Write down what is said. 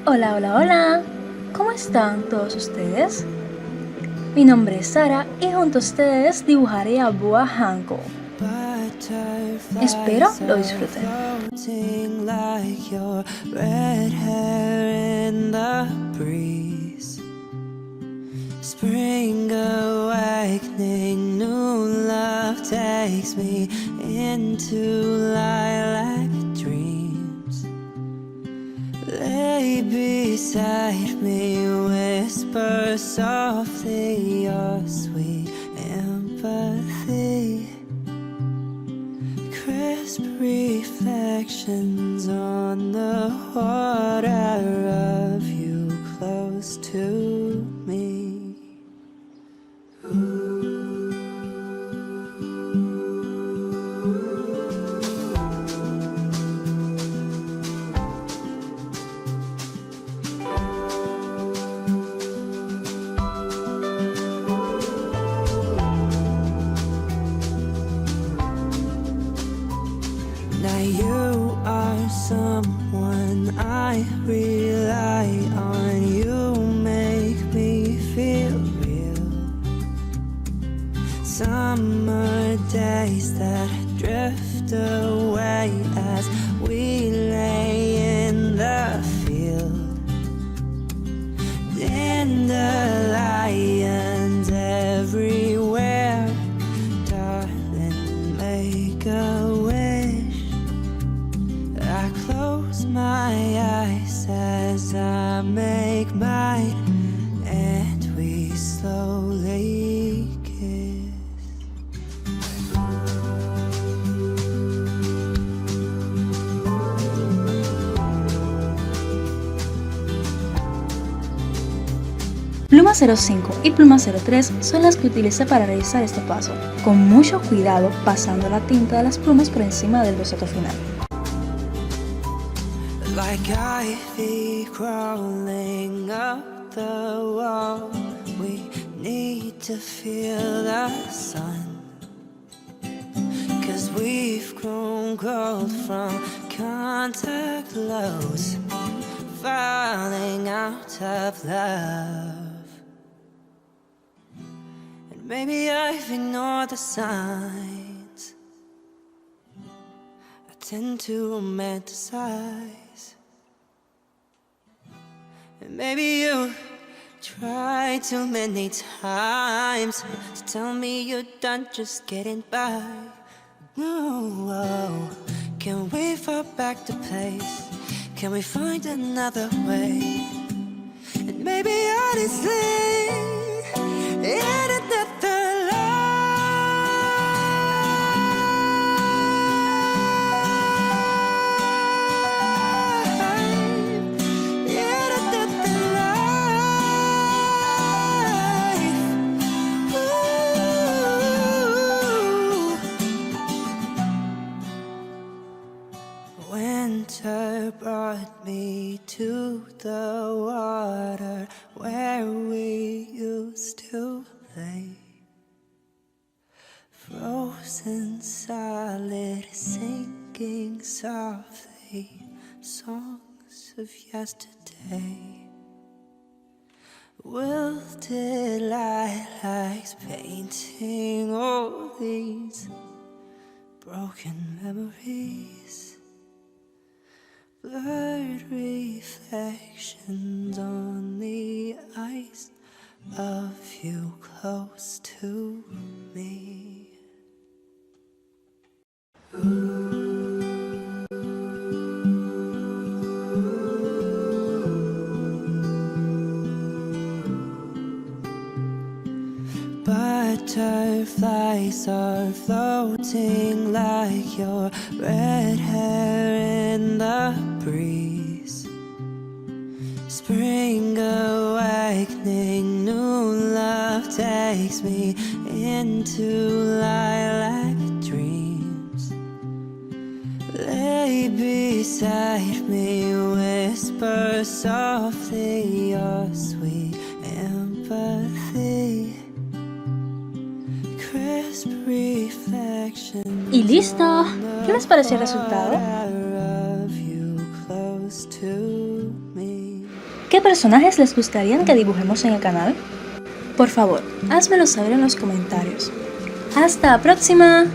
Hola, hola, hola. ¿Cómo están todos ustedes? Mi nombre es Sara y junto a ustedes dibujaré a Boa Hancock. Espero lo disfruten. Spring awakening, new love takes me into lilac dreams. Lay beside me, whisper softly your sweet empathy. Crisp reflections on the water of you close to me. Now you are someone I rely on. You make me feel real. Summer days that drift away as we lay in the field. Dandelions everywhere. Darling, make a wish. I close my eyes as I make mine, and we slowly kiss. Pluma 05 y pluma 03 son las que utilicé para realizar este paso, con mucho cuidado pasando la tinta de las plumas por encima del boceto final. Like ivy crawling up the wall, we need to feel the sun. 'Cause we've grown cold from contact lows, falling out of love. And maybe I've ignored the signs. I tend to romanticize. And maybe you tried too many times to tell me you're done just getting by. No, can we fall back to place? Can we find another way? And maybe honestly, in another winter brought me to the water where we used to play. Frozen solid, sinking softly, songs of yesterday. Wilted lilacs painting all these broken memories. Blurred reflections on the ice of you close to me. Butterflies are floating like your red hair in the breeze. Spring awakening, new love takes me into lilac dreams. Lay beside me, whisper softly your sweet empathy. Crisp reflection. Y listo. ¿Qué les pareció el resultado? to me. ¿Qué personajes les gustaría que dibujemos en el canal? Por favor, házmelo saber en los comentarios. ¡Hasta la próxima!